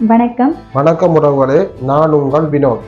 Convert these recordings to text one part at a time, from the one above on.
வணக்கம். வணக்கம் உறவுகளே, நான் உங்கள் வினோத்.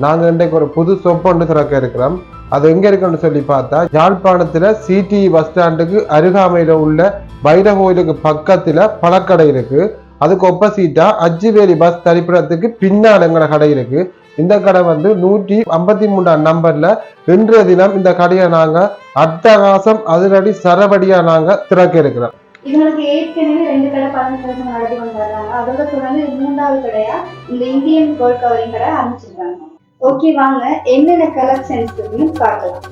நாங்கள் இன்றைக்கு ஒரு புது ஷாப் ஒன்று திறக்க இருக்கிறோம். அது எங்கே இருக்குன்னு சொல்லி பார்த்தா, யாழ்ப்பாணத்தில் சிடி பஸ் ஸ்டாண்டுக்கு அருகாமையில் உள்ள வைர கோயிலுக்கு பக்கத்தில் பழக்கடை இருக்கு. அதுக்கு ஒப்போசிட்டா அஜ்ஜிவேலி பஸ் தரிப்பிடத்துக்கு பின்னால் எங்களோட கடை இருக்கு. இந்த கடை 153 நம்பர்ல இன்றைய தினம் இந்த கடையை நாங்கள் அட்டகாசம் அதிரடி சரபடியா நாங்கள் திறக்க இருக்கிறோம். இவங்களுக்கு ஏற்கனவே 2 கடை பழனிசாமி நடத்தி கொண்டு வர்றாங்க. அதோட தொடர்ந்து 3வது கடையா இந்த இந்தியன் கோல்ட் கவரிங் கடை ஆரம்பிச்சிருக்காங்க. ஓகே, வாங்க என்னென்ன கலெக்ஷன்ஸ் பார்க்கலாம்.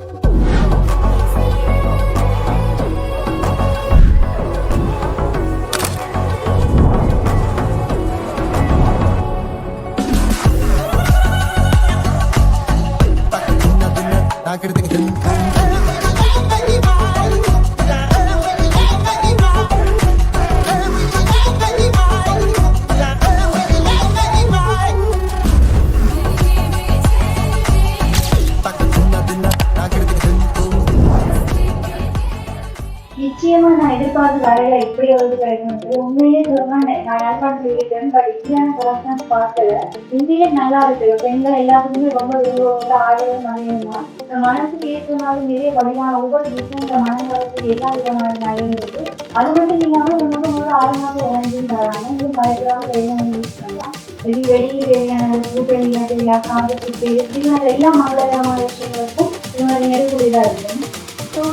நிச்சயமா நான் எதிர்பார்த்த கடையில இப்படி ஒரு கிடைக்கும். உண்மையிலே சொல்றேன், நான் யாழ்ப்பாணம் சொல்லிட்டேன். பட் இப்படியான கலெக்ஷன்ஸ் பார்க்கல. இந்தியே நல்லா இருக்கு. பெண்கள் எல்லாத்துக்குமே ரொம்ப விரும்புவாங்க. ஆடவே மனைவிதான் மனசுக்கு ஏற்ற மாதிரி நிறைய வகையான ஒவ்வொரு விஷயம் மனங்களுக்கு எல்லா விதமான நகையும் இருக்கு. அது மட்டும் இல்லாம ரொம்ப ஆழமாக இறங்கியும் தராங்க. இன்னும் பயப்படாம வேணும் யூஸ் பண்ணலாம். வெளியே தேவையான பூப்பெளியா காது பூப்பை எல்லா மங்களகரமான விஷயங்களுக்கும் இவங்க நெருக்கடிதான் இருக்கும். ஸோ